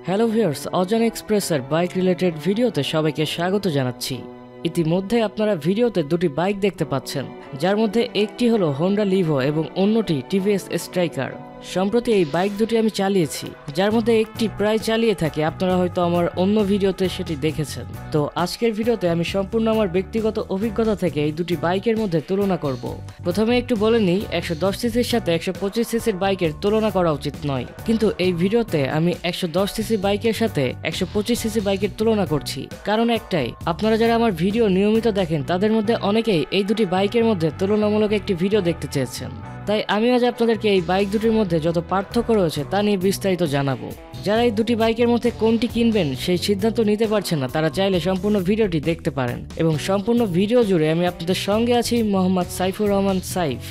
Hello viewers, অজান এক্সপ্রেসের bike related ভিডিওতে সবাইকে স্বাগত জানাচ্ছি। ইতিমধ্যে আপনারা ভিডিওতে দুটি বাইক দেখতে পাচ্ছেন, যার মধ্যে একটি হলো হোন্ডা লিভো এবং অন্যটি টিভিএস স্ট্রাইকার। সম্প্রতি এই বাইক দুটি আমি চালিয়েছি, যার মধ্যে একটি প্রায় চালিয়ে থাকি, আপনারা হয়তো আমার অন্য ভিডিওতে সেটি দেখেছেন। তো আজকের ভিডিওতে আমি সম্পূর্ণ আমার ব্যক্তিগত অভিজ্ঞতা থেকে এই দুটি বাইকের মধ্যে তুলনা করব। প্রথমে একটু বলে নিই, 110 সিসির সাথে 125 সিসির বাইকের তুলনা করা উচিত নয়, কিন্তু এই ভিডিওতে আমি 110 সিসি বাইকের সাথে 125 সিসি বাইকের তুলনা করছি। কারণ একটাই, আপনারা যারা আমার ভিডিও নিয়মিত দেখেন তাদের মধ্যে অনেকেই এই দুটি বাইকের মধ্যে তুলনামূলক একটি ভিডিও দেখতে চেয়েছেন। তাই আমি আজ আপনাদেরকে এই বাইক দুটির মধ্যে যত পার্থক্য রয়েছে তা নিয়ে বিস্তারিত জানাবো। যারা এই দুটি বাইকের মধ্যে কোনটি কিনবেন সেই সিদ্ধান্ত নিতে পারছেন না, তারা চাইলে সম্পূর্ণ ভিডিওটি দেখতে পারেন। এবং সম্পূর্ণ ভিডিও জুড়ে আমি আপনাদের সঙ্গে আছি মোহাম্মদ সাইফুর রহমান সাইফ।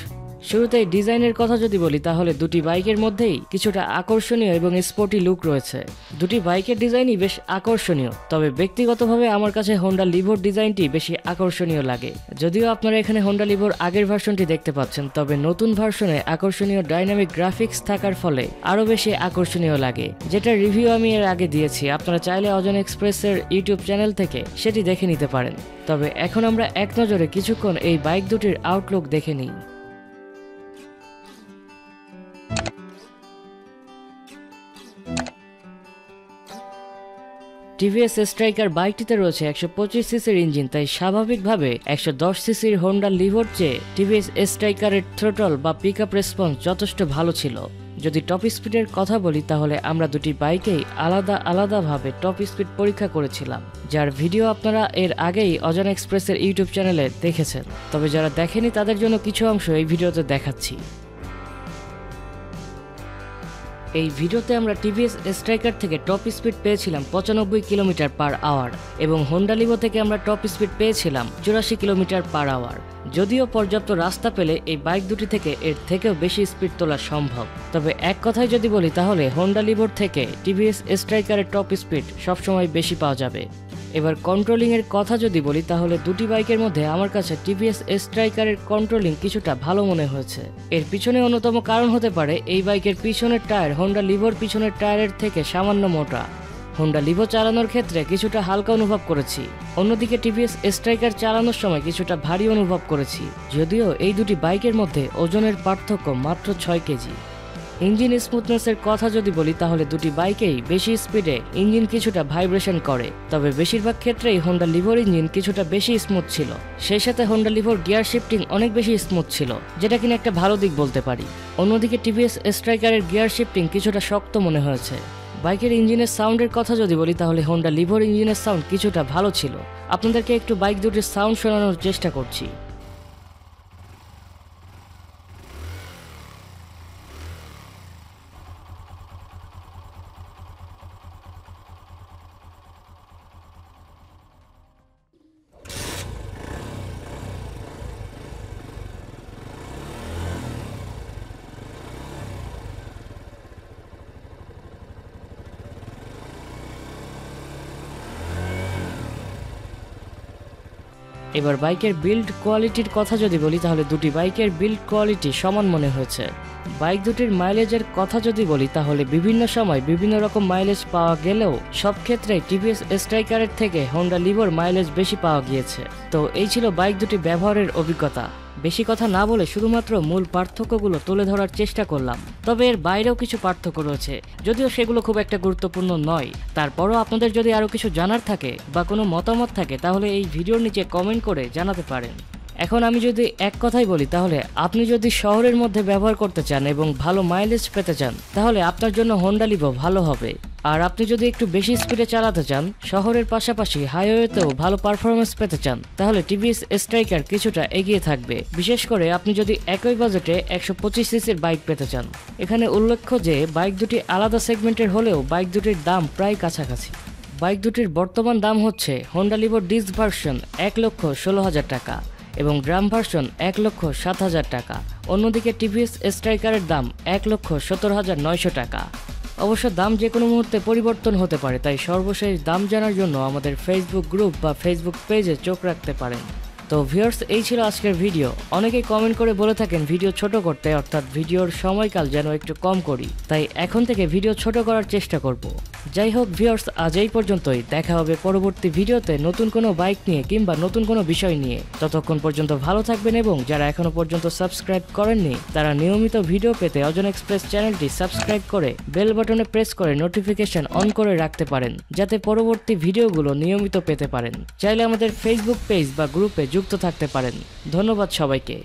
শুরুতেই ডিজাইনের কথা যদি বলি, তাহলে দুটি বাইকের মধ্যেই কিছুটা আকর্ষণীয় এবং স্পোর্টি লুক রয়েছে। দুটি বাইকের ডিজাইনই বেশ আকর্ষণীয়, তবে ব্যক্তিগতভাবে আমার কাছে হোন্ডা লিভোর ডিজাইনটি বেশি আকর্ষণীয় লাগে। যদিও আপনারা এখানে হোন্ডা লিভোর আগের ভার্সনটি দেখতে পাচ্ছেন, তবে নতুন ভার্সনে আকর্ষণীয় ডাইনামিক গ্রাফিক্স থাকার ফলে আরও বেশি আকর্ষণীয় লাগে, যেটা রিভিউ আমি এর আগে দিয়েছি। আপনারা চাইলে অজান এক্সপ্রেসের ইউটিউব চ্যানেল থেকে সেটি দেখে নিতে পারেন। তবে এখন আমরা এক নজরে কিছুক্ষণ এই বাইক দুটির আউটলুক দেখে নিই। টিভিএস স্ট্রাইকার বাইকটিতে রয়েছে 125 সিসির ইঞ্জিন, তাই স্বাভাবিকভাবে 110 সিসির হোন্ডা লিভোর চেয়ে টিভিএস স্ট্রাইকারের থ্রোটল বা পিকআপ রেসপন্স যথেষ্ট ভালো ছিল। যদি টপ স্পিডের কথা বলি, তাহলে আমরা দুটি বাইকেই আলাদাভাবে টপ স্পিড পরীক্ষা করেছিলাম, যার ভিডিও আপনারা এর আগেই অজান এক্সপ্রেসের ইউটিউব চ্যানেলে দেখেছেন। তবে যারা দেখেনি তাদের জন্য কিছু অংশ এই ভিডিওতে দেখাচ্ছি। এই ভিডিওতে আমরা টিভিএস স্ট্রাইকার থেকে টপ স্পিড পেয়েছিলাম 95 কিলোমিটার পার আওয়ার এবং হোন্ডা লিভো থেকে আমরা টপ স্পিড পেয়েছিলাম 84 কিলোমিটার পার আওয়ার। যদিও পর্যাপ্ত রাস্তা পেলে এই বাইক দুটি থেকে এর থেকেও বেশি স্পিড তোলা সম্ভব। তবে এক কথায় যদি বলি, তাহলে হোন্ডা লিভোর থেকে টিভিএস স্ট্রাইকারের টপ স্পিড সবসময় বেশি পাওয়া যাবে। এবার কন্ট্রোলিং এর কথা যদি বলি, তাহলে দুটি বাইকের মধ্যে আমার কাছে টিভিএস স্ট্রাইকারের কন্ট্রোলিং কিছুটা ভালো মনে হয়েছে। এর পিছনে অন্যতম কারণ হতে পারে এই বাইকের পিছনের টায়ার হোন্ডা লিভোর পিছনের টায়ারের থেকে সামান্য মোটা। হোন্ডা লিভো চালানোর ক্ষেত্রে কিছুটা হালকা অনুভব করেছি, অন্যদিকে টিভিএস স্ট্রাইকার চালানোর সময় কিছুটা ভারী অনুভব করেছি। যদিও এই দুটি বাইকের মধ্যে ওজনের পার্থক্য মাত্র 6 কেজি। ইঞ্জিন স্মুথনেসের কথা যদি বলি, তাহলে দুটি বাইকেই বেশি স্পিডে ইঞ্জিন কিছুটা ভাইব্রেশন করে, তবে বেশিরভাগ ক্ষেত্রেই হোন্ডা লিভোর ইঞ্জিন কিছুটা বেশি স্মুথ ছিল। সেই সাথে হোন্ডা লিভোর গিয়ার শিফটিং অনেক বেশি স্মুথ ছিল, যেটা কিনা একটা ভালো দিক বলতে পারি। অন্যদিকে টিভিএস স্ট্রাইকারের গিয়ার শিফটিং কিছুটা শক্ত মনে হয়েছে। বাইকের ইঞ্জিনের সাউন্ডের কথা যদি বলি, তাহলে হোন্ডা লিভোর ইঞ্জিনের সাউন্ড কিছুটা ভালো ছিল। আপনাদেরকে একটু বাইক দুটির সাউন্ড শোনানোর চেষ্টা করছি। এবার বাইকের বিল্ড কোয়ালিটির কথা যদি বলি, তাহলে দুটি বাইকের বিল্ড কোয়ালিটি সমান মনে হয়েছে। বাইক দুটির মাইলেজের কথা যদি বলি, তাহলে বিভিন্ন সময় বিভিন্ন রকম মাইলেজ পাওয়া গেলেও সব ক্ষেত্রে টিভিএস স্ট্রাইকারের থেকে হোন্ডা লিভোর মাইলেজ বেশি পাওয়া গিয়েছে। তো এই ছিল বাইক দুটি ব্যবহারের অভিজ্ঞতা। বেশি কথা না বলে শুধুমাত্র মূল পার্থক্যগুলো তুলে ধরার চেষ্টা করলাম। তবে এর বাইরেও কিছু পার্থক্য রয়েছে, যদিও সেগুলো খুব একটা গুরুত্বপূর্ণ নয়। তারপরও আপনাদের যদি আরও কিছু জানার থাকে বা কোনো মতামত থাকে, তাহলে এই ভিডিওর নিচে কমেন্ট করে জানাতে পারেন। এখন আমি যদি এক কথাই বলি, তাহলে আপনি যদি শহরের মধ্যে ব্যবহার করতে চান এবং ভালো মাইলেজ পেতে চান, তাহলে আপনার জন্য হোন্ডা লিভো ভালো হবে। আর আপনি যদি একটু বেশি স্পিডে চালাতে চান, শহরের পাশাপাশি হাইওয়েতেও ভালো পারফরমেন্স পেতে চান, তাহলে টিভিএস স্ট্রাইকার কিছুটা এগিয়ে থাকবে। বিশেষ করে আপনি যদি একই বাজেটে 125 সিসির বাইক পেতে চান। এখানে উল্লেখ্য যে বাইক দুটি আলাদা সেগমেন্টের হলেও বাইক দুটির দাম প্রায় কাছাকাছি। বাইক দুটির বর্তমান দাম হচ্ছে হোন্ডা লিভো ডিস্ক ভার্সন 1,16,000 টাকা এবং ড্রাম ভার্সন 1,07,000 টাকা। অন্যদিকে টিভিএস স্ট্রাইকারের দাম 1,17,900 টাকা। অবশ্য দাম যে কোনো মুহূর্তে পরিবর্তন হতে পারে, তাই সর্বশেষ দাম জানার জন্য আমাদের ফেসবুক গ্রুপ বা ফেসবুক পেজে চোখ রাখতে পারেন। তো ভিউয়ার্স, এই ছিল আজকের ভিডিও। অনেকেই কমেন্ট করে বলে থাকেন ভিডিও ছোট করতে, অর্থাৎ ভিডিওর সময়কাল যেন একটু কম করি, তাই এখন থেকে ভিডিও ছোট করার চেষ্টা করব। যাই হোক ভিউয়ার্স, আজ এই পর্যন্তই। দেখা হবে পরবর্তী ভিডিওতে নতুন কোনো বাইক নিয়ে কিংবা নতুন কোনো বিষয় নিয়ে। ততক্ষণ পর্যন্ত ভালো থাকবেন এবং যারা এখনো পর্যন্ত সাবস্ক্রাইব করেননি তারা নিয়মিত ভিডিও পেতে অজন এক্সপ্রেস চ্যানেলটি সাবস্ক্রাইব করে বেল বাটনে প্রেস করে নোটিফিকেশন অন করে রাখতে পারেন, যাতে পরবর্তী ভিডিওগুলো নিয়মিত পেতে পারেন। চাইলে আমাদের ফেসবুক পেজ বা গ্রুপে যুক্ত থাকতে পারেন। ধন্যবাদ সবাইকে।